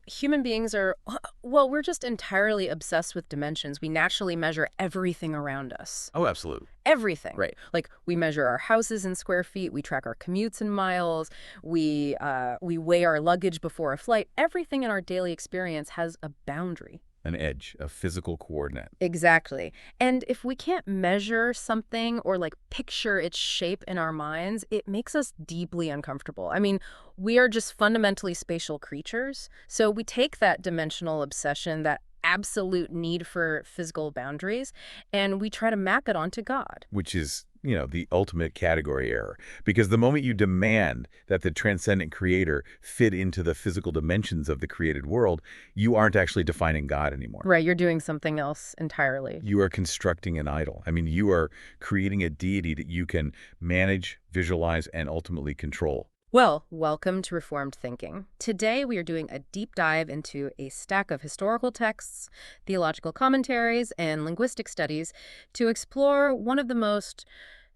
Human beings are, well, we're just entirely obsessed with dimensions. We naturally measure everything around us. Oh, absolutely. Everything. Right. Like, we measure our houses in square feet, we track our commutes in miles, we weigh our luggage before a flight. Everything in our daily experience has a boundary. An edge, a physical coordinate. Exactly. And if we can't measure something or picture its shape in our minds, it makes us deeply uncomfortable. I mean, we are just fundamentally spatial creatures. So we take that dimensional obsession, that absolute need for physical boundaries, and we try to map it onto God. Which is, the ultimate category error. Because the moment you demand that the transcendent creator fit into the physical dimensions of the created world, you aren't actually defining God anymore. Right, you're doing something else entirely. You are constructing an idol. I mean, you are creating a deity that you can manage, visualize, and ultimately control. Well, welcome to Reformed Thinking. Today we are doing a deep dive into a stack of historical texts, theological commentaries, and linguistic studies to explore one of the most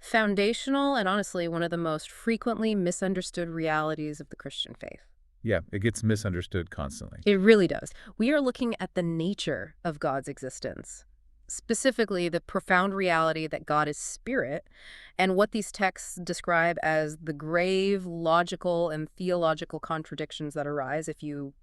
foundational and honestly one of the most frequently misunderstood realities of the Christian faith. Yeah, it gets misunderstood constantly. It really does. We are looking at the nature of God's existence, specifically the profound reality that God is spirit, and what these texts describe as the grave logical and theological contradictions that arise if you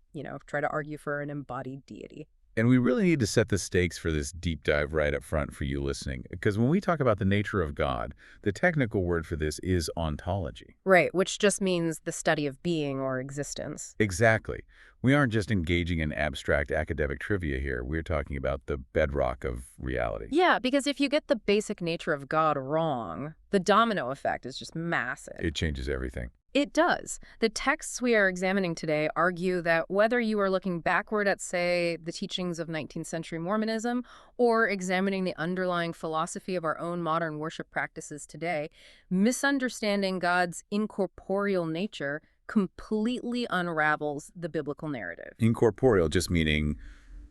try to argue for an embodied deity. And we really need to set the stakes for this deep dive right up front for you listening. Because when we talk about the nature of God, the technical word for this is ontology. Right, which just means the study of being or existence. Exactly. We aren't just engaging in abstract academic trivia here. We're talking about the bedrock of reality. Yeah, because if you get the basic nature of God wrong, the domino effect is just massive. It changes everything. It does. The texts we are examining today argue that whether you are looking backward at, say, the teachings of 19th century Mormonism or examining the underlying philosophy of our own modern worship practices today, misunderstanding God's incorporeal nature completely unravels the biblical narrative. Incorporeal just meaning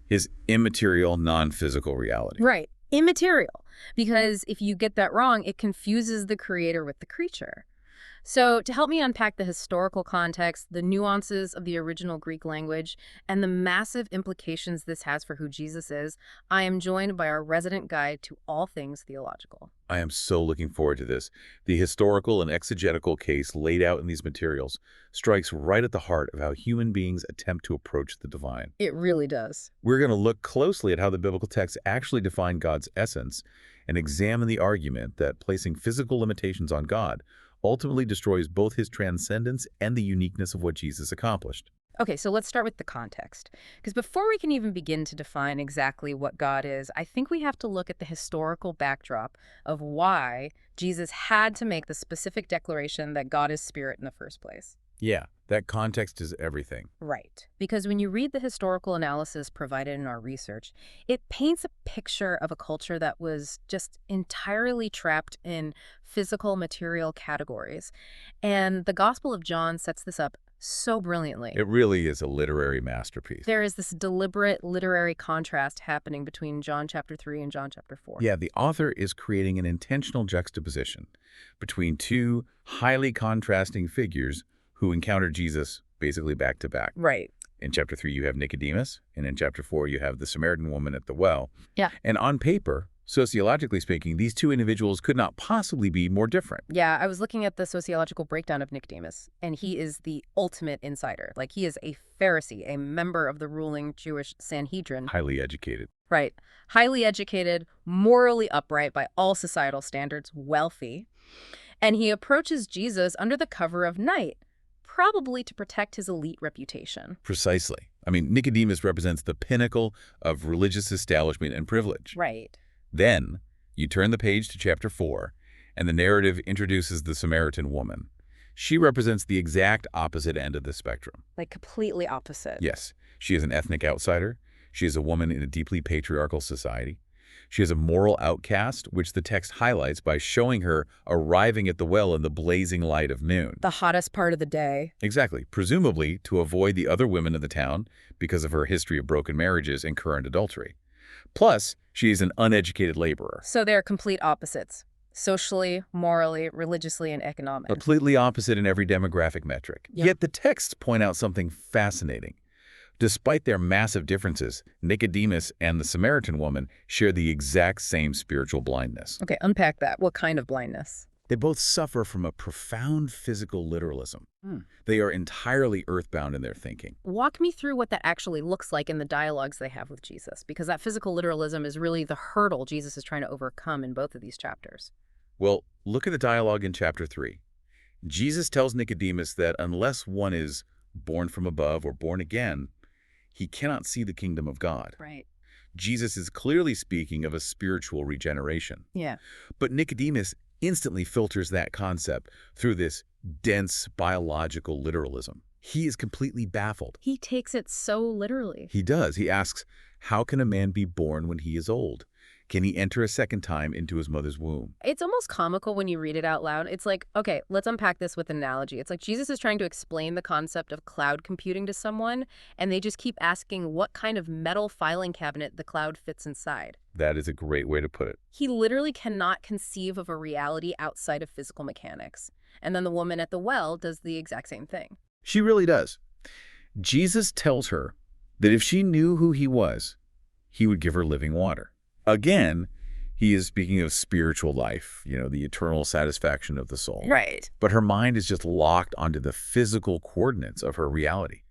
his immaterial, non-physical reality. Right. Immaterial. Because if you get that wrong, it confuses the creator with the creature. So to help me unpack the historical context, the nuances of the original Greek language, and the massive implications this has for who Jesus is, I am joined by our resident guide to all things theological. I am so looking forward to this. The historical and exegetical case laid out in these materials strikes right at the heart of how human beings attempt to approach the divine. It really does. We're going to look closely at how the biblical texts actually define God's essence and examine the argument that placing physical limitations on God ultimately destroys both his transcendence and the uniqueness of what Jesus accomplished. Okay, so let's start with the context. Because before we can even begin to define exactly what God is, I think we have to look at the historical backdrop of why Jesus had to make the specific declaration that God is spirit in the first place. Yeah, that context is everything. Right. Because when you read the historical analysis provided in our research, it paints a picture of a culture that was just entirely trapped in physical, material categories. And the Gospel of John sets this up so brilliantly. It really is a literary masterpiece. There is this deliberate literary contrast happening between John chapter 3 and John chapter 4. Yeah, the author is creating an intentional juxtaposition between two highly contrasting figures who encounter Jesus basically back to back. Right. In chapter 3, you have Nicodemus, and in chapter 4, you have the Samaritan woman at the well. Yeah. And on paper, sociologically speaking, these two individuals could not possibly be more different. Yeah, I was looking at the sociological breakdown of Nicodemus, and he is the ultimate insider. Like, he is a Pharisee, a member of the ruling Jewish Sanhedrin. Highly educated. Right. Highly educated, morally upright by all societal standards, wealthy. And he approaches Jesus under the cover of night, probably to protect his elite reputation. Precisely. I mean, Nicodemus represents the pinnacle of religious establishment and privilege. Right. Then, you turn the page to chapter 4, and the narrative introduces the Samaritan woman. She represents the exact opposite end of the spectrum. Like, completely opposite. Yes, she is an ethnic outsider. She is a woman in a deeply patriarchal society. She is a moral outcast, which the text highlights by showing her arriving at the well in the blazing light of noon. The hottest part of the day. Exactly, presumably to avoid the other women in the town because of her history of broken marriages and current adultery. Plus, she is an uneducated laborer. So they're complete opposites. Socially, morally, religiously, and economically. Completely opposite in every demographic metric. Yep. Yet the texts point out something fascinating. Despite their massive differences, Nicodemus and the Samaritan woman share the exact same spiritual blindness. Okay, unpack that. What kind of blindness? They both suffer from a profound physical literalism. They are entirely earthbound in their thinking. Walk me through what that actually looks like in the dialogues they have with Jesus, because that physical literalism is really the hurdle Jesus is trying to overcome in both of these chapters. Well, look at the dialogue in chapter 3. Jesus tells Nicodemus that unless one is born from above or born again, he cannot see the kingdom of God. Right. Jesus is clearly speaking of a spiritual regeneration. Yeah. But Nicodemus instantly filters that concept through this dense biological literalism. He is completely baffled. He takes it so literally. He does. He asks, how can a man be born when he is old? Can he enter a second time into his mother's womb? It's almost comical when you read it out loud. It's like, okay, let's unpack this with an analogy. It's like Jesus is trying to explain the concept of cloud computing to someone, and they just keep asking what kind of metal filing cabinet the cloud fits inside. That is a great way to put it. He literally cannot conceive of a reality outside of physical mechanics. And then the woman at the well does the exact same thing. She really does. Jesus tells her that if she knew who he was, he would give her living water. Again, he is speaking of spiritual life, the eternal satisfaction of the soul. Right. But her mind is just locked onto the physical coordinates of her reality.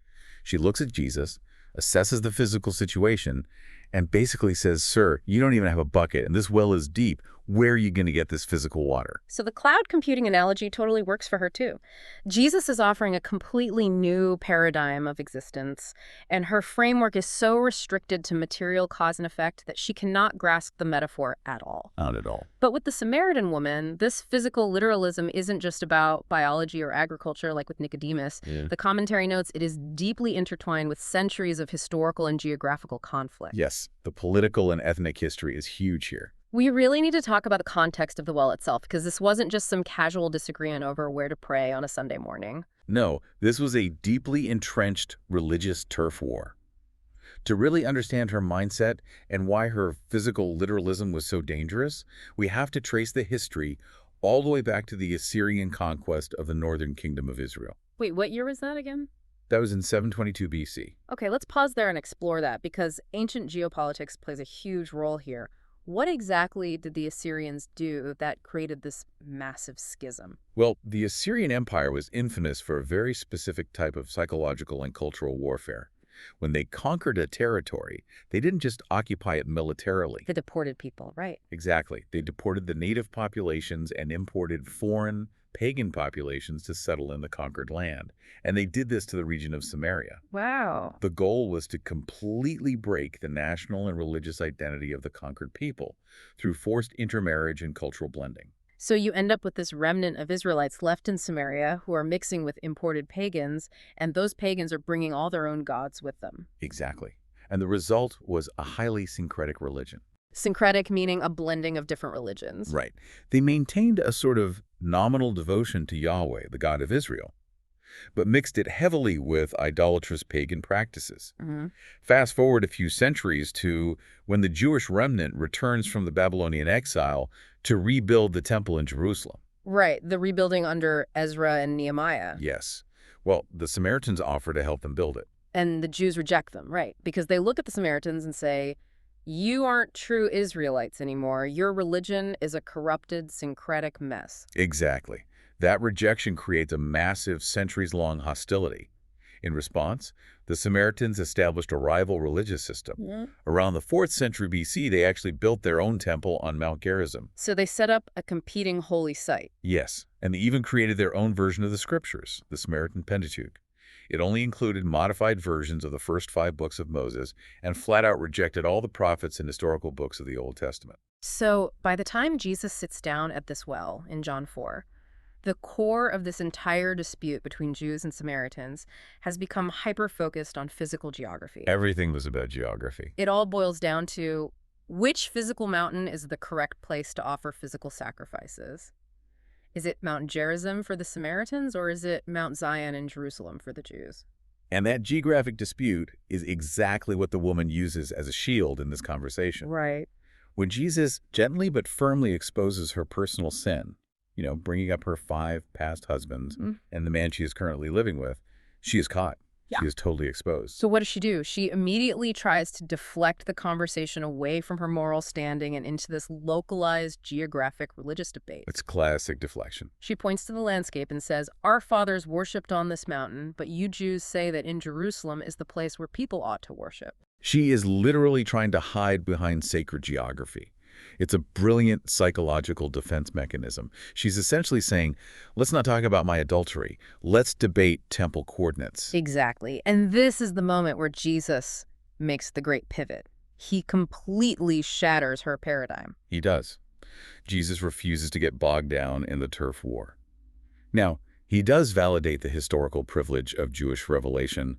She looks at Jesus, assesses the physical situation, and basically says, sir, you don't even have a bucket, and this well is deep. Where are you going to get this physical water? So the cloud computing analogy totally works for her too. Jesus is offering a completely new paradigm of existence, and her framework is so restricted to material cause and effect that she cannot grasp the metaphor at all. Not at all. But with the Samaritan woman, this physical literalism isn't just about biology or agriculture like with Nicodemus. Yeah. The commentary notes it is deeply intertwined with centuries of historical and geographical conflict. Yes, the political and ethnic history is huge here. We really need to talk about the context of the well itself, because this wasn't just some casual disagreement over where to pray on a Sunday morning. No, this was a deeply entrenched religious turf war. To really understand her mindset and why her physical literalism was so dangerous, we have to trace the history all the way back to the Assyrian conquest of the northern kingdom of Israel. Wait, what year was that again? That was in 722 BC. Okay, let's pause there and explore that, because ancient geopolitics plays a huge role here. What exactly did the Assyrians do that created this massive schism? Well, the Assyrian Empire was infamous for a very specific type of psychological and cultural warfare. When they conquered a territory, they didn't just occupy it militarily. The deported people, right? Exactly. They deported the native populations and imported foreign, pagan populations to settle in the conquered land. And they did this to the region of Samaria. Wow. The goal was to completely break the national and religious identity of the conquered people through forced intermarriage and cultural blending. So you end up with this remnant of Israelites left in Samaria who are mixing with imported pagans, and those pagans are bringing all their own gods with them. Exactly. And the result was a highly syncretic religion. Syncretic meaning a blending of different religions. Right. They maintained a sort of nominal devotion to Yahweh, the God of Israel, but mixed it heavily with idolatrous pagan practices. Fast forward a few centuries to when the Jewish remnant returns from the Babylonian exile to rebuild the temple in Jerusalem. Right, the rebuilding under Ezra and Nehemiah. Yes. Well, the Samaritans offer to help them build it. And the Jews reject them, right? Because they look at the Samaritans and say, you aren't true Israelites anymore. Your religion is a corrupted, syncretic mess. Exactly. That rejection creates a massive, centuries-long hostility. In response, the Samaritans established a rival religious system. Around the 4th century BC, they actually built their own temple on Mount Gerizim. So they set up a competing holy site. Yes, and they even created their own version of the scriptures, the Samaritan Pentateuch. It only included modified versions of the first 5 books of Moses and flat out rejected all the prophets and historical books of the Old Testament. So by the time Jesus sits down at this well in John 4, the core of this entire dispute between Jews and Samaritans has become hyper-focused on physical geography. Everything was about geography. It all boils down to which physical mountain is the correct place to offer physical sacrifices. Is it Mount Gerizim for the Samaritans, or is it Mount Zion in Jerusalem for the Jews? And that geographic dispute is exactly what the woman uses as a shield in this conversation. Right. When Jesus gently but firmly exposes her personal sin, bringing up her 5 past husbands and the man she is currently living with, she is caught. Yeah. She is totally exposed. So what does she do? She immediately tries to deflect the conversation away from her moral standing and into this localized geographic religious debate. It's classic deflection. She points to the landscape and says, "Our fathers worshipped on this mountain, but you Jews say that in Jerusalem is the place where people ought to worship." She is literally trying to hide behind sacred geography. It's a brilliant psychological defense mechanism. She's essentially saying, let's not talk about my adultery. Let's debate temple coordinates. Exactly. And this is the moment where Jesus makes the great pivot. He completely shatters her paradigm. He does. Jesus refuses to get bogged down in the turf war. Now, he does validate the historical privilege of Jewish revelation.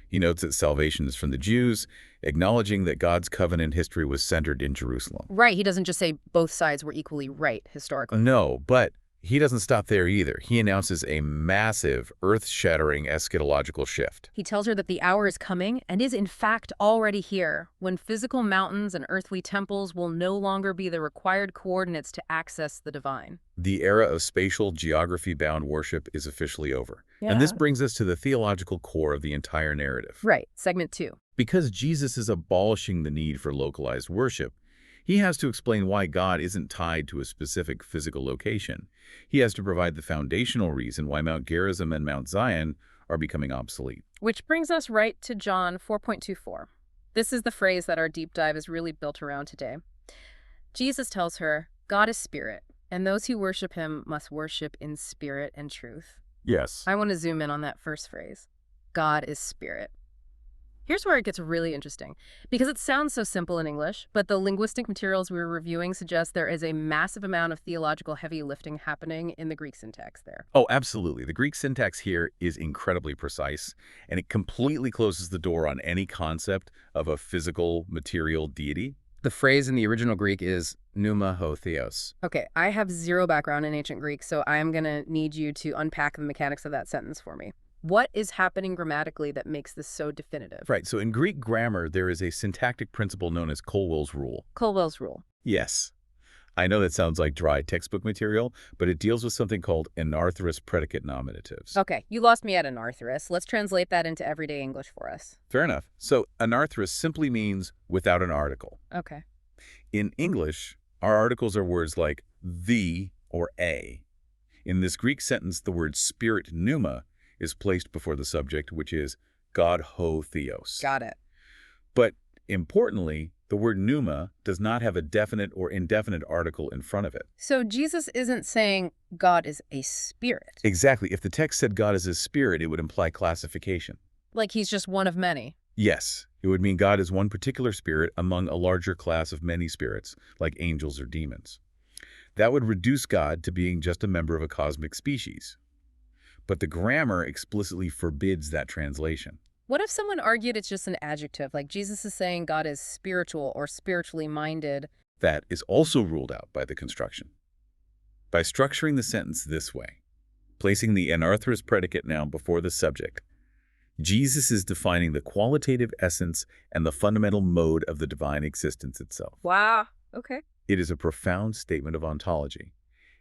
He notes that salvation is from the Jews, acknowledging that God's covenant history was centered in Jerusalem. Right. He doesn't just say both sides were equally right historically. No, but he doesn't stop there either. He announces a massive, earth-shattering eschatological shift. He tells her that the hour is coming and is in fact already here, when physical mountains and earthly temples will no longer be the required coordinates to access the divine. The era of spatial, geography-bound worship is officially over. Yeah. And this brings us to the theological core of the entire narrative. Right. Segment 2. Because Jesus is abolishing the need for localized worship, he has to explain why God isn't tied to a specific physical location. He has to provide the foundational reason why Mount Gerizim and Mount Zion are becoming obsolete. Which brings us right to John 4.24. This is the phrase that our deep dive is really built around today. Jesus tells her, "God is spirit, and those who worship him must worship in spirit and truth." Yes. I want to zoom in on that first phrase. God is spirit. Here's where it gets really interesting, because it sounds so simple in English, but the linguistic materials we were reviewing suggest there is a massive amount of theological heavy lifting happening in the Greek syntax there. Oh, absolutely. The Greek syntax here is incredibly precise, and it completely closes the door on any concept of a physical, material deity. The phrase in the original Greek is pneuma ho theos. Okay, I have zero background in ancient Greek, so I am going to need you to unpack the mechanics of that sentence for me. What is happening grammatically that makes this so definitive? Right, so in Greek grammar, there is a syntactic principle known as Colwell's rule. Colwell's rule. Yes. I know that sounds like dry textbook material, but it deals with something called anarthrous predicate nominatives. Okay, you lost me at anarthrous. Let's translate that into everyday English for us. Fair enough. So anarthrous simply means without an article. Okay. In English, our articles are words like the or a. In this Greek sentence, the word spirit pneuma is placed before the subject, which is God ho theos. Got it. But importantly, the word pneuma does not have a definite or indefinite article in front of it. So Jesus isn't saying God is a spirit. Exactly. If the text said God is a spirit, it would imply classification. Like he's just one of many. Yes, it would mean God is one particular spirit among a larger class of many spirits, like angels or demons. That would reduce God to being just a member of a cosmic species. But the grammar explicitly forbids that translation. What if someone argued it's just an adjective, like Jesus is saying God is spiritual or spiritually minded? That is also ruled out by the construction. By structuring the sentence this way, placing the anarthrous predicate noun before the subject, Jesus is defining the qualitative essence and the fundamental mode of the divine existence itself. Wow. Okay. It is a profound statement of ontology.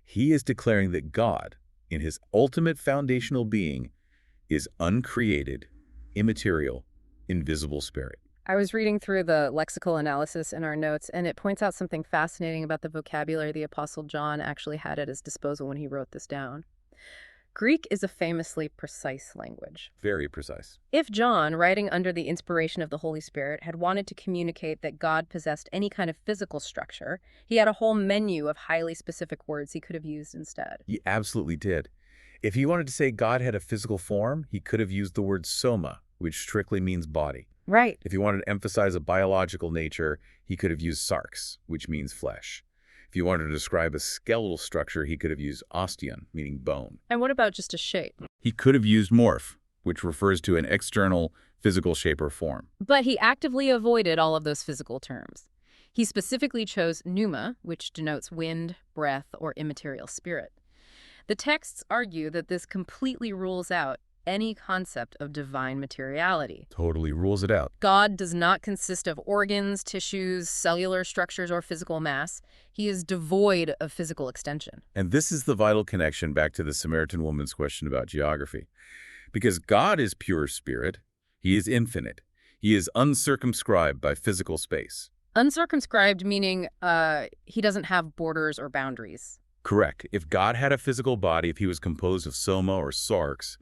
He is declaring that God, in his ultimate foundational being, is uncreated, immaterial, invisible spirit. I was reading through the lexical analysis in our notes, and it points out something fascinating about the vocabulary the Apostle John actually had at his disposal when he wrote this down. Greek is a famously precise language. Very precise. If John, writing under the inspiration of the Holy Spirit, had wanted to communicate that God possessed any kind of physical structure, he had a whole menu of highly specific words he could have used instead. He absolutely did. If he wanted to say God had a physical form, he could have used the word soma, which strictly means body. Right. If he wanted to emphasize a biological nature, he could have used sarx, which means flesh. If he wanted to describe a skeletal structure, he could have used osteon, meaning bone. And what about just a shape? He could have used morph, which refers to an external physical shape or form. But he actively avoided all of those physical terms. He specifically chose pneuma, which denotes wind, breath, or immaterial spirit. The texts argue that this completely rules out any concept of divine materiality. Totally rules it out. God does not consist of organs, tissues, cellular structures, or physical mass. He is devoid of physical extension. And this is the vital connection back to the Samaritan woman's question about geography. Because God is pure spirit, He is infinite. He is uncircumscribed by physical space. Uncircumscribed meaning he doesn't have borders or boundaries. Correct. If God had a physical body, if he was composed of soma or sarx,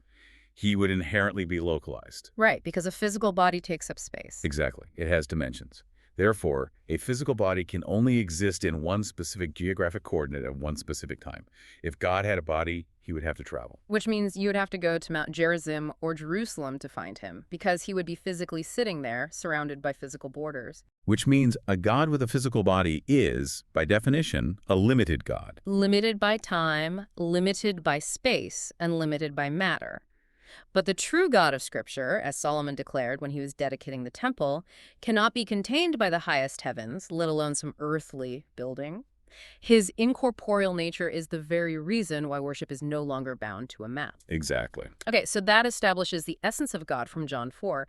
he would inherently be localized. Right, because a physical body takes up space. Exactly. It has dimensions. Therefore, a physical body can only exist in one specific geographic coordinate at one specific time. If God had a body, he would have to travel. Which means you would have to go to Mount Gerizim or Jerusalem to find him, because he would be physically sitting there, surrounded by physical borders. Which means a God with a physical body is, by definition, a limited God. Limited by time, limited by space, and limited by matter. But the true God of Scripture, as Solomon declared when he was dedicating the temple, cannot be contained by the highest heavens, let alone some earthly building. His incorporeal nature is the very reason why worship is no longer bound to a map. Exactly. Okay, so that establishes the essence of God from John 4.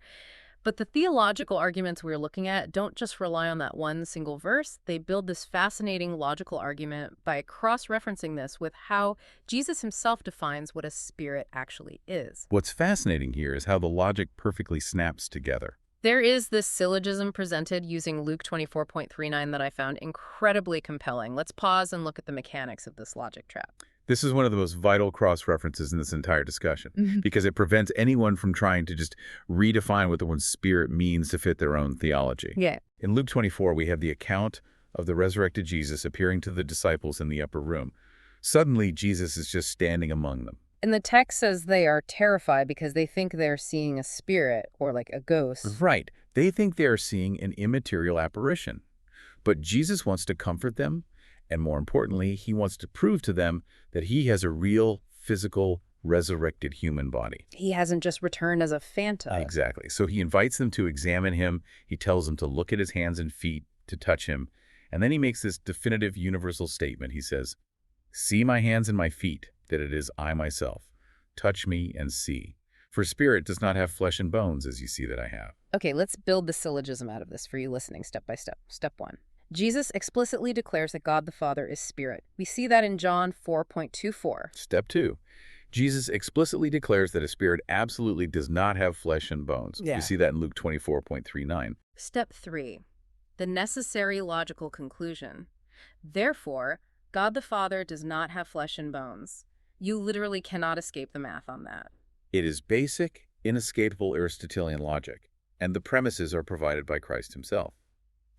But the theological arguments we're looking at don't just rely on that one single verse. They build this fascinating logical argument by cross-referencing this with how Jesus himself defines what a spirit actually is. What's fascinating here is how the logic perfectly snaps together. There is this syllogism presented using Luke 24.39 that I found incredibly compelling. Let's pause and look at the mechanics of this logic trap. This is one of the most vital cross-references in this entire discussion because it prevents anyone from trying to just redefine what the word spirit means to fit their own theology. Yeah. In Luke 24, we have the account of the resurrected Jesus appearing to the disciples in the upper room. Suddenly, Jesus is just standing among them. And the text says they are terrified because they think they're seeing a spirit or like a ghost. Right. They think they are seeing an immaterial apparition. But Jesus wants to comfort them, and more importantly, he wants to prove to them that he has a real, physical, resurrected human body. He hasn't just returned as a phantom. Exactly. So he invites them to examine him. He tells them to look at his hands and feet, to touch him. And then he makes this definitive universal statement. He says, "See my hands and my feet, that it is I myself. Touch me and see. For spirit does not have flesh and bones, as you see that I have." Okay, let's build the syllogism out of this for you listening step by step. Step 1. Jesus explicitly declares that God the Father is spirit. We see that in John 4.24. Step 2. Jesus explicitly declares that a spirit absolutely does not have flesh and bones. Yeah. You see that in Luke 24.39. Step 3. The necessary logical conclusion. Therefore, God the Father does not have flesh and bones. You literally cannot escape the math on that. It is basic, inescapable Aristotelian logic, and the premises are provided by Christ himself.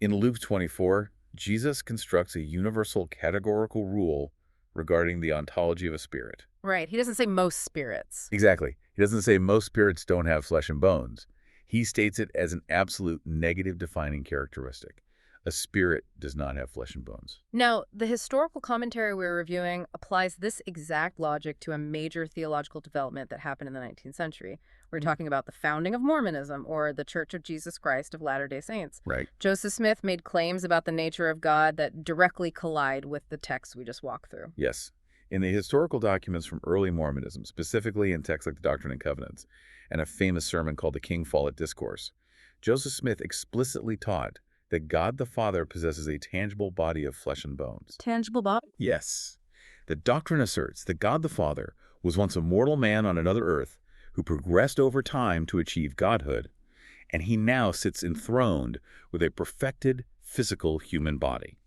In Luke 24, Jesus constructs a universal categorical rule regarding the ontology of a spirit. Right. He doesn't say most spirits. Exactly. He doesn't say most spirits don't have flesh and bones. He states it as an absolute negative defining characteristic. A spirit does not have flesh and bones. Now, the historical commentary we're reviewing applies this exact logic to a major theological development that happened in the 19th century. We're talking about the founding of Mormonism, or the Church of Jesus Christ of Latter-day Saints. Right. Joseph Smith made claims about the nature of God that directly collide with the text we just walked through. Yes. In the historical documents from early Mormonism, specifically in texts like the Doctrine and Covenants, and a famous sermon called the King Follett Discourse, Joseph Smith explicitly taught that God the Father possesses a tangible body of flesh and bones. Tangible body? Yes. The doctrine asserts that God the Father was once a mortal man on another earth who progressed over time to achieve godhood, and he now sits enthroned with a perfected physical human body.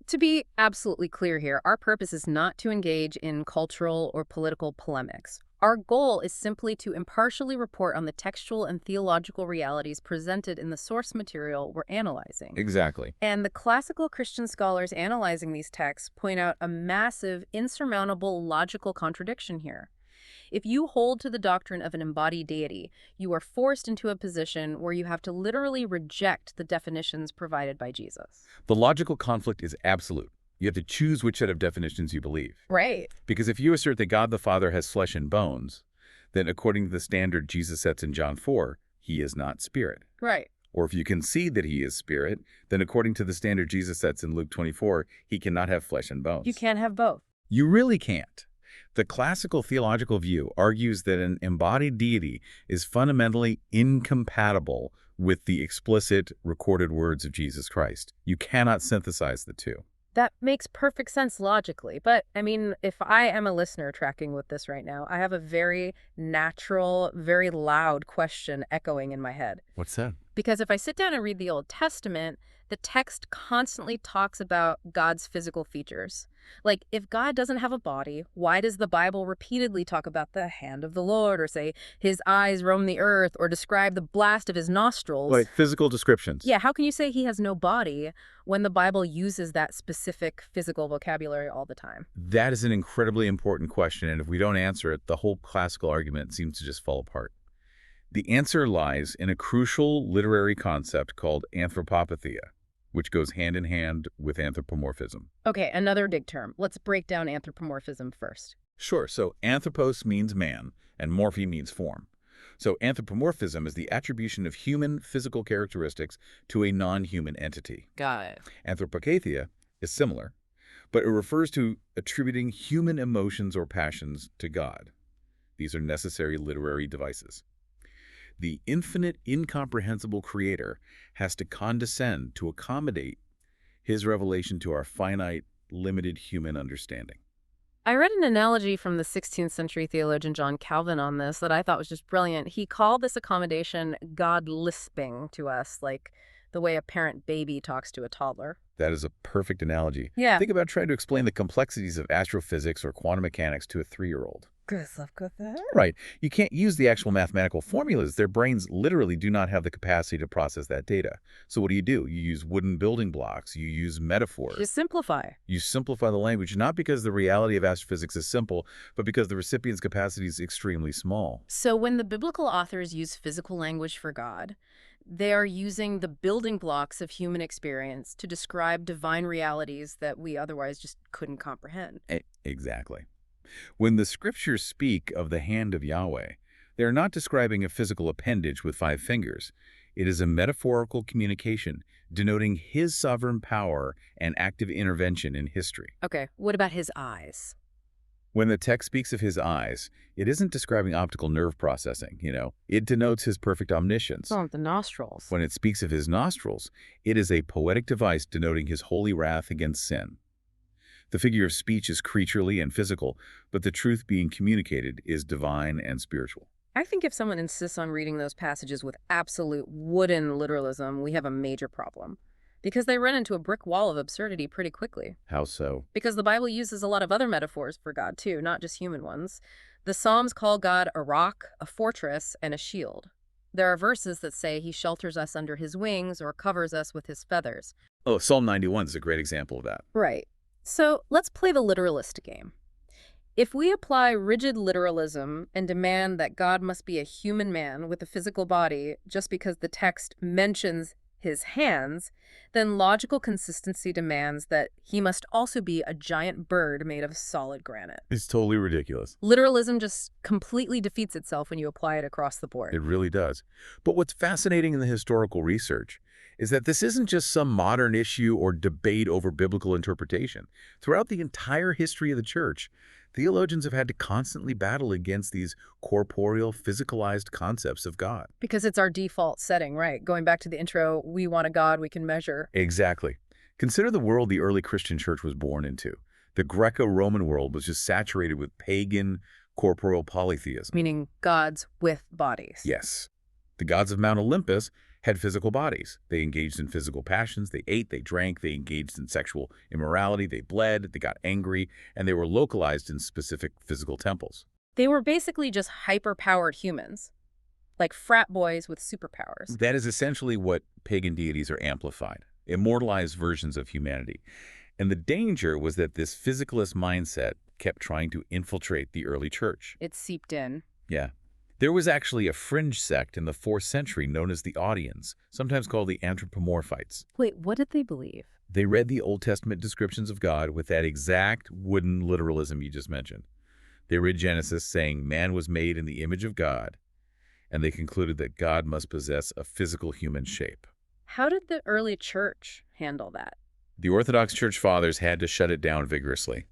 To be absolutely clear here, our purpose is not to engage in cultural or political polemics. Our goal is simply to impartially report on the textual and theological realities presented in the source material we're analyzing. Exactly. And the classical Christian scholars analyzing these texts point out a massive, insurmountable logical contradiction here. If you hold to the doctrine of an embodied deity, you are forced into a position where you have to literally reject the definitions provided by Jesus. The logical conflict is absolute. You have to choose which set of definitions you believe. Right. Because if you assert that God the Father has flesh and bones, then according to the standard Jesus sets in John 4, he is not spirit. Right. Or if you concede that he is spirit, then according to the standard Jesus sets in Luke 24, he cannot have flesh and bones. You can't have both. You really can't. The classical theological view argues that an embodied deity is fundamentally incompatible with the explicit recorded words of Jesus Christ. You cannot synthesize the two. That makes perfect sense logically. But I mean, if I am a listener tracking with this right now, I have a very natural, very loud question echoing in my head. What's that? Because if I sit down and read the Old Testament, the text constantly talks about God's physical features. Like, if God doesn't have a body, why does the Bible repeatedly talk about the hand of the Lord, or say his eyes roam the earth, or describe the blast of his nostrils? Like physical descriptions. Yeah, how can you say he has no body when the Bible uses that specific physical vocabulary all the time? That is an incredibly important question, and if we don't answer it, the whole classical argument seems to just fall apart. The answer lies in a crucial literary concept called anthropopathia, which goes hand in hand with anthropomorphism. Okay, another big term. Let's break down anthropomorphism first. Sure, so anthropos means man, and morphe means form. So anthropomorphism is the attribution of human physical characteristics to a non-human entity. Got it. Anthropopathia is similar, but it refers to attributing human emotions or passions to God. These are necessary literary devices. The infinite, incomprehensible creator has to condescend to accommodate his revelation to our finite, limited human understanding. I read an analogy from the 16th century theologian John Calvin on this that I thought was just brilliant. He called this accommodation God lisping to us, like the way a parent baby talks to a toddler. That is a perfect analogy. Yeah. Think about trying to explain the complexities of astrophysics or quantum mechanics to a 3-year-old. Good stuff, good that. Right. You can't use the actual mathematical formulas. Their brains literally do not have the capacity to process that data. So what do? You use wooden building blocks. You use metaphors. Just simplify. You simplify the language, not because the reality of astrophysics is simple, but because the recipient's capacity is extremely small. So when the biblical authors use physical language for God, they are using the building blocks of human experience to describe divine realities that we otherwise just couldn't comprehend. Exactly. When the scriptures speak of the hand of Yahweh, they are not describing a physical appendage with 5 fingers. It is a metaphorical communication denoting his sovereign power and active intervention in history. Okay, what about his eyes? When the text speaks of his eyes, it isn't describing optical nerve processing, It denotes his perfect omniscience. Oh, the nostrils. When it speaks of his nostrils, it is a poetic device denoting his holy wrath against sin. The figure of speech is creaturely and physical, but the truth being communicated is divine and spiritual. I think if someone insists on reading those passages with absolute wooden literalism, we have a major problem. Because they run into a brick wall of absurdity pretty quickly. How so? Because the Bible uses a lot of other metaphors for God, too, not just human ones. The Psalms call God a rock, a fortress, and a shield. There are verses that say he shelters us under his wings or covers us with his feathers. Oh, Psalm 91 is a great example of that. Right. So let's play the literalist game. If we apply rigid literalism and demand that God must be a human man with a physical body just because the text mentions his hands, then logical consistency demands that he must also be a giant bird made of solid granite. It's totally ridiculous. Literalism just completely defeats itself when you apply it across the board. It really does. But what's fascinating in the historical research is that this isn't just some modern issue or debate over biblical interpretation. Throughout the entire history of the church, theologians have had to constantly battle against these corporeal, physicalized concepts of God. Because it's our default setting, right? Going back to the intro, we want a God we can measure. Exactly. Consider the world the early Christian church was born into. The Greco-Roman world was just saturated with pagan, corporeal polytheism. Meaning gods with bodies. Yes. The gods of Mount Olympus had physical bodies. They engaged in physical passions. They ate, they drank, they engaged in sexual immorality, they bled, they got angry, and they were localized in specific physical temples. They were basically just hyper-powered humans, like frat boys with superpowers. That is essentially what pagan deities are: amplified, immortalized versions of humanity. And the danger was that this physicalist mindset kept trying to infiltrate the early church. It seeped in. Yeah. There was actually a fringe sect in the 4th century known as the Audians, sometimes called the anthropomorphites. Wait, what did they believe? They read the Old Testament descriptions of God with that exact wooden literalism you just mentioned. They read Genesis saying man was made in the image of God, and they concluded that God must possess a physical human shape. How did the early church handle that? The Orthodox Church Fathers had to shut it down vigorously.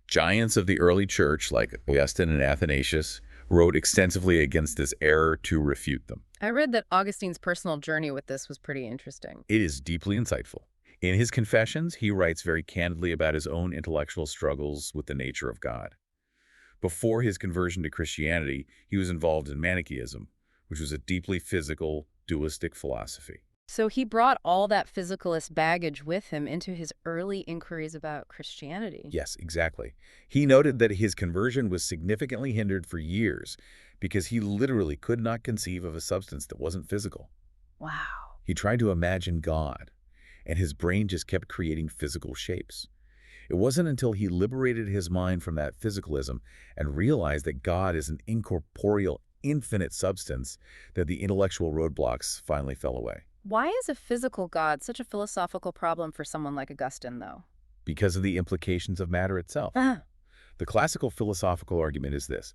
Giants of the early church, like Augustine and Athanasius, wrote extensively against this error to refute them. I read that Augustine's personal journey with this was pretty interesting. It is deeply insightful. In his Confessions, he writes very candidly about his own intellectual struggles with the nature of God. Before his conversion to Christianity, he was involved in Manichaeism, which was a deeply physical, dualistic philosophy. So he brought all that physicalist baggage with him into his early inquiries about Christianity. Yes, exactly. He noted that his conversion was significantly hindered for years because he literally could not conceive of a substance that wasn't physical. Wow. He tried to imagine God, and his brain just kept creating physical shapes. It wasn't until he liberated his mind from that physicalism and realized that God is an incorporeal, infinite substance that the intellectual roadblocks finally fell away. Why is a physical God such a philosophical problem for someone like Augustine, though? Because of the implications of matter itself. Ah, The classical philosophical argument is this.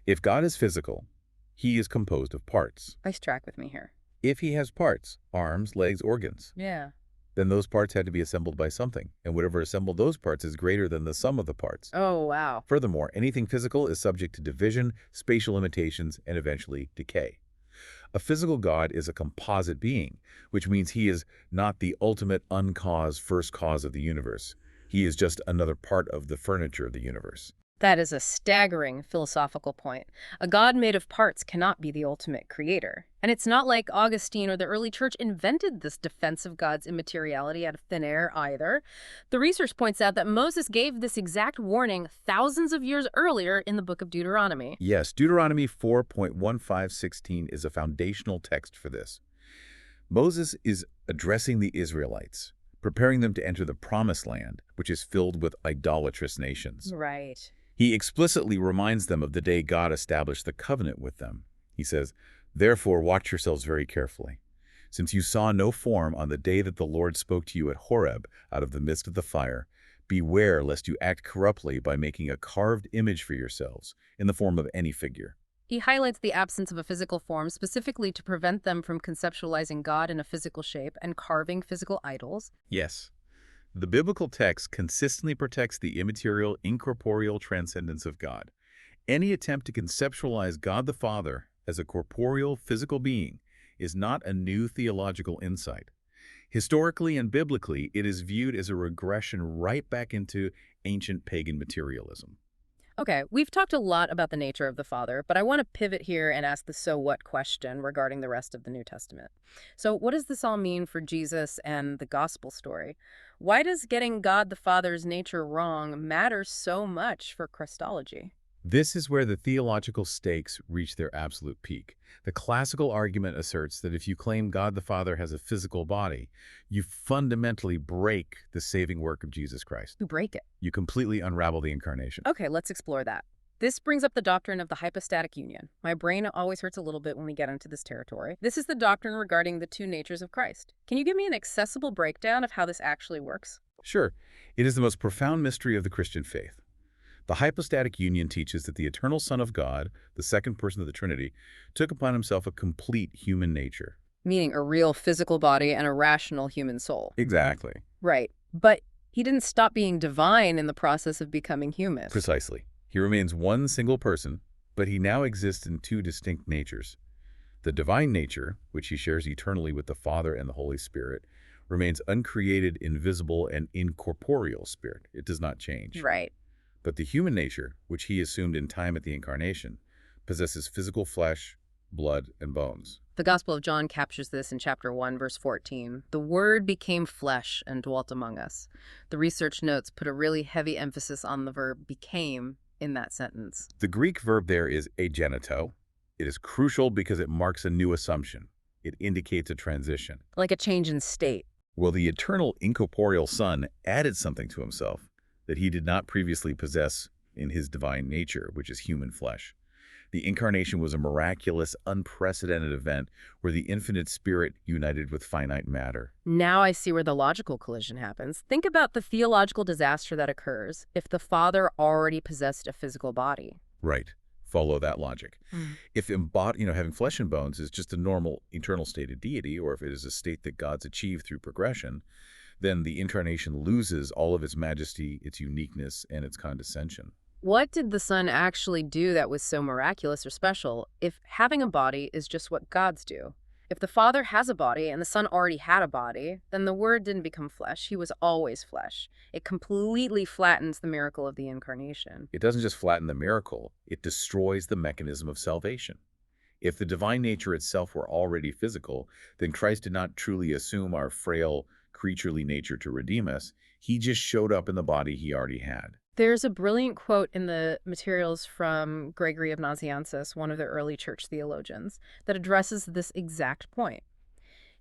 If God is physical, he is composed of parts. nice track with me here. If he has parts, arms, legs, organs, Yeah. then those parts had to be assembled by something, and whatever assembled those parts is greater than the sum of the parts. Oh, wow. Furthermore, anything physical is subject to division, spatial limitations, and eventually decay. A physical God is a composite being, which means he is not the ultimate uncaused first cause of the universe. He is just another part of the furniture of the universe. That is a staggering philosophical point. A God made of parts cannot be the ultimate creator. And it's not like Augustine or the early church invented this defense of God's immateriality out of thin air either. The research points out that Moses gave this exact warning thousands of years earlier in the book of Deuteronomy. Yes, Deuteronomy 4.1516 is a foundational text for this. Moses is addressing the Israelites, preparing them to enter the promised land, which is filled with idolatrous nations. Right. He explicitly reminds them of the day God established the covenant with them. He says, "Therefore watch yourselves very carefully, since you saw no form on the day that the Lord spoke to you at Horeb out of the midst of the fire. Beware lest you act corruptly by making a carved image for yourselves in the form of any figure." He highlights the absence of a physical form specifically to prevent them from conceptualizing God in a physical shape and carving physical idols. Yes. The biblical text consistently protects the immaterial, incorporeal transcendence of God. Any attempt to conceptualize God the Father as a corporeal, physical being is not a new theological insight. Historically and biblically, it is viewed as a regression right back into ancient pagan materialism. Okay, we've talked a lot about the nature of the Father, but I want to pivot here and ask the so what question regarding the rest of the New Testament. So what does this all mean for Jesus and the gospel story? Why does getting God the Father's nature wrong matter so much for Christology? This is where the theological stakes reach their absolute peak. The classical argument asserts that if you claim God the Father has a physical body, you fundamentally break the saving work of Jesus Christ. Who break it? You completely unravel the incarnation. Okay, let's explore that. This brings up the doctrine of the hypostatic union. My brain always hurts a little bit when we get into this territory. This is the doctrine regarding the two natures of Christ. Can you give me an accessible breakdown of how this actually works? Sure, it is the most profound mystery of the Christian faith. The hypostatic union teaches that the eternal Son of God, the second person of the Trinity, took upon himself a complete human nature. Meaning a real physical body and a rational human soul. Exactly. Right. But he didn't stop being divine in the process of becoming human. Precisely. He remains one single person, but he now exists in two distinct natures. The divine nature, which he shares eternally with the Father and the Holy Spirit, remains uncreated, invisible, and incorporeal spirit. It does not change. Right. But the human nature, which he assumed in time at the incarnation, possesses physical flesh, blood, and bones. The Gospel of John captures this in chapter 1, verse 14. The Word became flesh and dwelt among us. The research notes put a really heavy emphasis on the verb became in that sentence. The Greek verb there is agenito. It is crucial because it marks a new assumption. It indicates a transition. Like a change in state. Well, the eternal incorporeal Son added something to himself that he did not previously possess in his divine nature, which is human flesh. The incarnation was a miraculous, unprecedented event where the infinite spirit united with finite matter. Now I see where the logical collision happens. Think about the theological disaster that occurs if the Father already possessed a physical body. Right. Follow that logic. If having flesh and bones is just a normal eternal state of deity, or if it is a state that God's achieved through progression, then the incarnation loses all of its majesty, its uniqueness, and its condescension. What did the Son actually do that was so miraculous or special if having a body is just what gods do? If the Father has a body and the Son already had a body, then the Word didn't become flesh. He was always flesh. It completely flattens the miracle of the Incarnation. It doesn't just flatten the miracle, it destroys the mechanism of salvation. If the divine nature itself were already physical, then Christ did not truly assume our frail, creaturely nature to redeem us. He just showed up in the body he already had. There's a brilliant quote in the materials from Gregory of Nazianzus, one of the early church theologians, that addresses this exact point.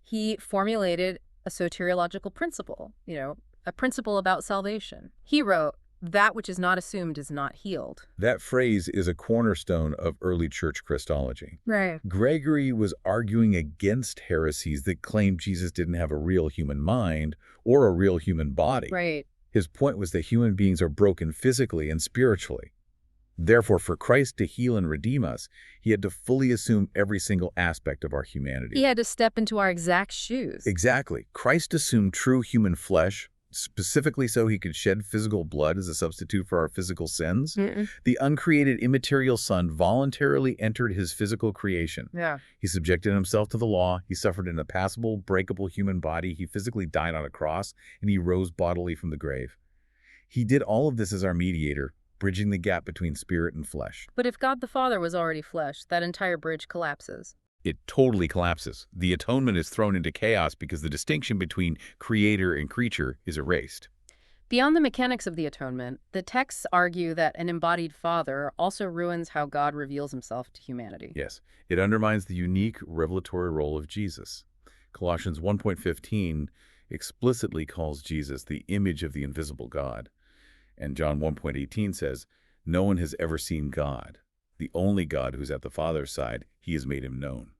He formulated a soteriological principle, a principle about salvation. He wrote, "That which is not assumed is not healed." That phrase is a cornerstone of early church Christology. Right. Gregory was arguing against heresies that claimed Jesus didn't have a real human mind or a real human body. Right. His point was that human beings are broken physically and spiritually. Therefore, for Christ to heal and redeem us, he had to fully assume every single aspect of our humanity. He had to step into our exact shoes. Exactly. Christ assumed true human flesh, specifically so he could shed physical blood as a substitute for our physical sins. The uncreated immaterial Son voluntarily entered his physical creation. Yeah. He subjected himself to the law. He suffered an impassible, breakable human body. He physically died on a cross, and he rose bodily from the grave. He did all of this as our mediator, bridging the gap between spirit and flesh. But if God the Father was already flesh, that entire bridge collapses. It totally collapses. The atonement is thrown into chaos because the distinction between creator and creature is erased. Beyond the mechanics of the atonement, the texts argue that an embodied Father also ruins how God reveals himself to humanity. Yes, it undermines the unique revelatory role of Jesus. Colossians 1:15 explicitly calls Jesus the image of the invisible God. And John 1:18 says, "No one has ever seen God. The only God who's at the Father's side, he has made him known."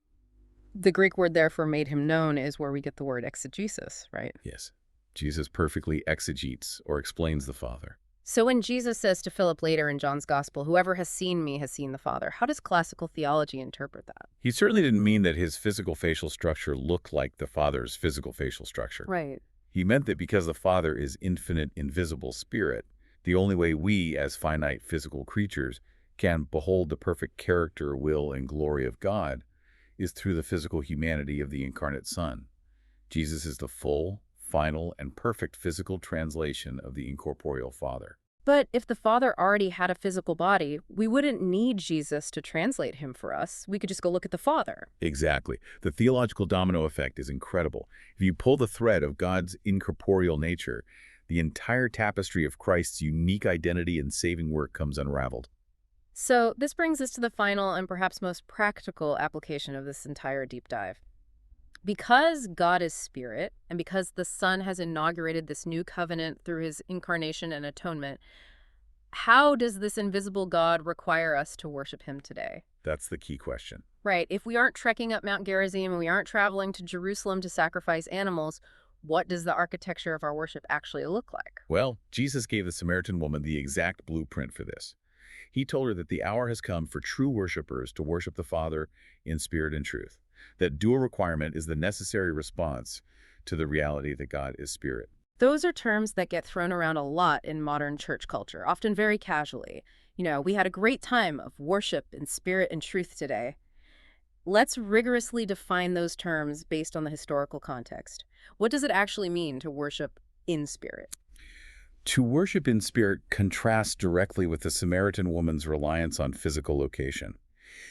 The Greek word there for made him known is where we get the word exegesis, right? Yes, Jesus perfectly exegetes or explains the Father. So when Jesus says to Philip later in John's Gospel, "Whoever has seen me has seen the Father," how does classical theology interpret that? He certainly didn't mean that his physical facial structure looked like the Father's physical facial structure. Right. He meant that because the Father is infinite, invisible spirit, the only way we, as finite physical creatures, can behold the perfect character, will, and glory of God is through the physical humanity of the incarnate Son. Jesus is the full, final, and perfect physical translation of the incorporeal Father. But if the Father already had a physical body, we wouldn't need Jesus to translate him for us. We could just go look at the Father. Exactly. The theological domino effect is incredible. If you pull the thread of God's incorporeal nature, the entire tapestry of Christ's unique identity and saving work comes unraveled. So this brings us to the final and perhaps most practical application of this entire deep dive. Because God is spirit, and because the Son has inaugurated this new covenant through his incarnation and atonement, how does this invisible God require us to worship him today? That's the key question. Right. If we aren't trekking up Mount Gerizim and we aren't traveling to Jerusalem to sacrifice animals, what does the architecture of our worship actually look like? Well, Jesus gave the Samaritan woman the exact blueprint for this. He told her that the hour has come for true worshipers to worship the Father in spirit and truth. That dual requirement is the necessary response to the reality that God is spirit. Those are terms that get thrown around a lot in modern church culture, often very casually. We had a great time of worship in spirit and truth today. Let's rigorously define those terms based on the historical context. What does it actually mean to worship in spirit? To worship in spirit contrasts directly with the Samaritan woman's reliance on physical location.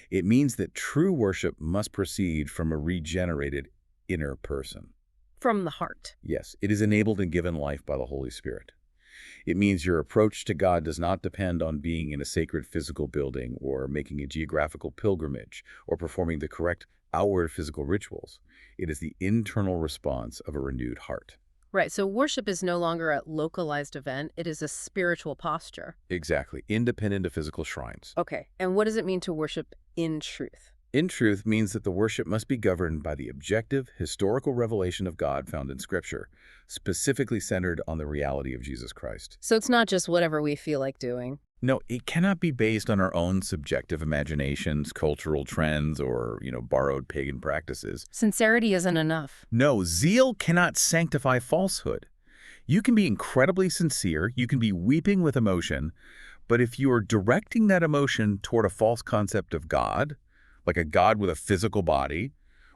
It means that true worship must proceed from a regenerated inner person. From the heart. Yes, it is enabled and given life by the Holy Spirit. It means your approach to God does not depend on being in a sacred physical building or making a geographical pilgrimage or performing the correct outward physical rituals. It is the internal response of a renewed heart. Right, so worship is no longer a localized event, it is a spiritual posture. Exactly, independent of physical shrines. Okay, and what does it mean to worship in truth? In truth means that the worship must be governed by the objective, historical revelation of God found in Scripture, specifically centered on the reality of Jesus Christ. So it's not just whatever we feel like doing. No, it cannot be based on our own subjective imaginations, cultural trends, or, borrowed pagan practices. Sincerity isn't enough. No, zeal cannot sanctify falsehood. You can be incredibly sincere, you can be weeping with emotion, but if you are directing that emotion toward a false concept of God, like a God with a physical body,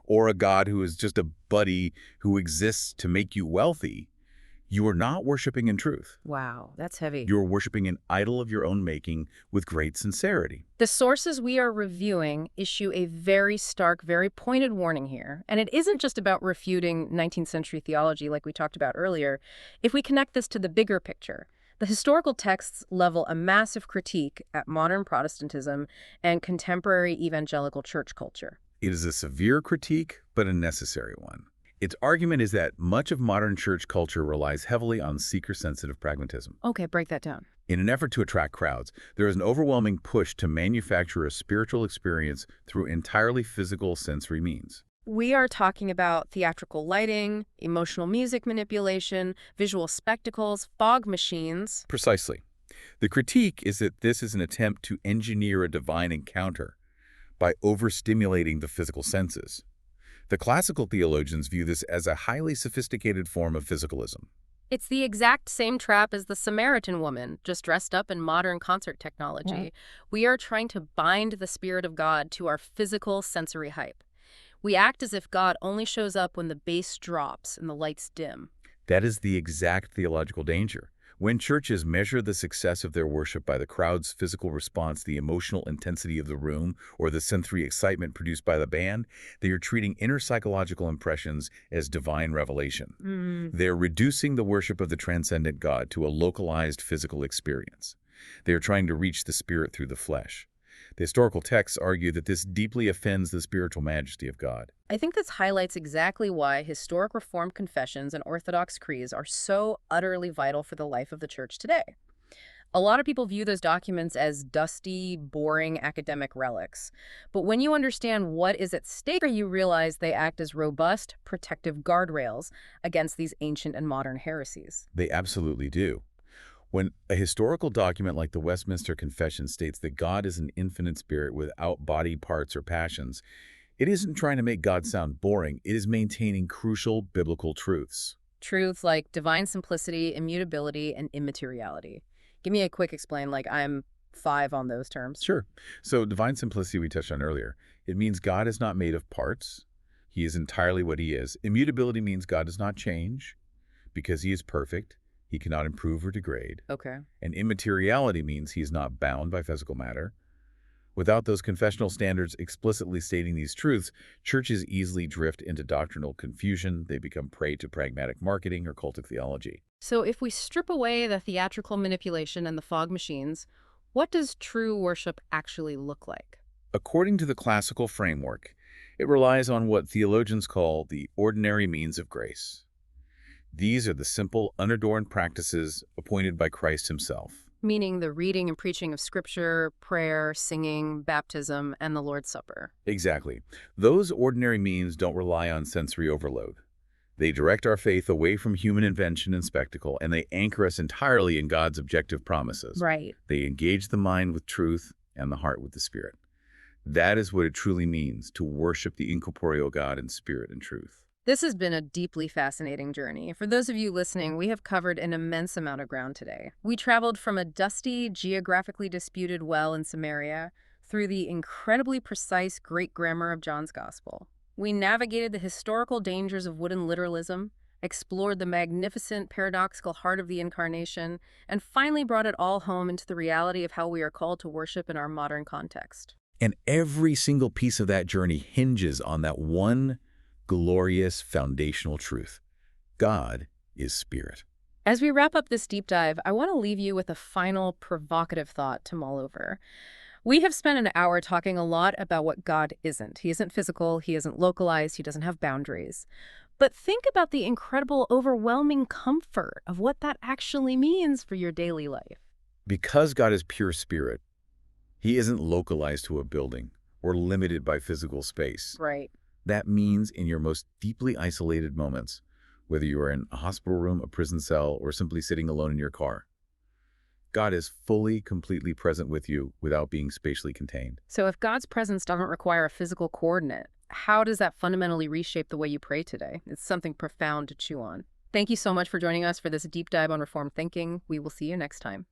or a God who is just a buddy who exists to make you wealthy, you are not worshiping in truth. Wow, that's heavy. You're worshiping an idol of your own making with great sincerity. The sources we are reviewing issue a very stark, very pointed warning here. And it isn't just about refuting 19th century theology like we talked about earlier. If we connect this to the bigger picture, the historical texts level a massive critique at modern Protestantism and contemporary evangelical church culture. It is a severe critique, but a necessary one. Its argument is that much of modern church culture relies heavily on seeker-sensitive pragmatism. Okay, break that down. In an effort to attract crowds, there is an overwhelming push to manufacture a spiritual experience through entirely physical sensory means. We are talking about theatrical lighting, emotional music manipulation, visual spectacles, fog machines. Precisely. The critique is that this is an attempt to engineer a divine encounter by overstimulating the physical senses. The classical theologians view this as a highly sophisticated form of physicalism. It's the exact same trap as the Samaritan woman, just dressed up in modern concert technology. Yeah. We are trying to bind the Spirit of God to our physical sensory hype. We act as if God only shows up when the bass drops and the lights dim. That is the exact theological danger. When churches measure the success of their worship by the crowd's physical response, the emotional intensity of the room, or the sensory excitement produced by the band, they are treating inner psychological impressions as divine revelation. They're reducing the worship of the transcendent God to a localized physical experience. They are trying to reach the spirit through the flesh. The historical texts argue that this deeply offends the spiritual majesty of God. I think this highlights exactly why historic Reformed confessions and Orthodox creeds are so utterly vital for the life of the church today. A lot of people view those documents as dusty, boring academic relics. But when you understand what is at stake, you realize they act as robust, protective guardrails against these ancient and modern heresies. They absolutely do. When a historical document like the Westminster Confession states that God is an infinite spirit without body parts or passions, it isn't trying to make God sound boring. It is maintaining crucial biblical truths. Truths like divine simplicity, immutability, and immateriality. Give me a quick explain, like I'm 5 on those terms. Sure. So divine simplicity we touched on earlier. It means God is not made of parts. He is entirely what he is. Immutability means God does not change because he is perfect. He cannot improve or degrade. Okay. And immateriality means he is not bound by physical matter. Without those confessional standards explicitly stating these truths, churches easily drift into doctrinal confusion. They become prey to pragmatic marketing or cultic theology. So if we strip away the theatrical manipulation and the fog machines, what does true worship actually look like? According to the classical framework, it relies on what theologians call the ordinary means of grace. These are the simple, unadorned practices appointed by Christ himself. Meaning the reading and preaching of Scripture, prayer, singing, baptism, and the Lord's Supper. Exactly. Those ordinary means don't rely on sensory overload. They direct our faith away from human invention and spectacle, and they anchor us entirely in God's objective promises. Right. They engage the mind with truth and the heart with the Spirit. That is what it truly means to worship the incorporeal God in spirit and truth. This has been a deeply fascinating journey. For those of you listening, we have covered an immense amount of ground today. We traveled from a dusty, geographically disputed well in Samaria through the incredibly precise Greek grammar of John's Gospel. We navigated the historical dangers of wooden literalism, explored the magnificent paradoxical heart of the Incarnation, and finally brought it all home into the reality of how we are called to worship in our modern context. And every single piece of that journey hinges on that one glorious foundational truth. God is spirit. As we wrap up this deep dive, I want to leave you with a final provocative thought to mull over. We have spent an hour talking a lot about what God isn't. He isn't physical, he isn't localized, he doesn't have boundaries. But think about the incredible, overwhelming comfort of what that actually means for your daily life. Because God is pure spirit, he isn't localized to a building or limited by physical space. Right. That means in your most deeply isolated moments, whether you are in a hospital room, a prison cell, or simply sitting alone in your car, God is fully, completely present with you without being spatially contained. So if God's presence doesn't require a physical coordinate, how does that fundamentally reshape the way you pray today? It's something profound to chew on. Thank you so much for joining us for this deep dive on Reformed thinking. We will see you next time.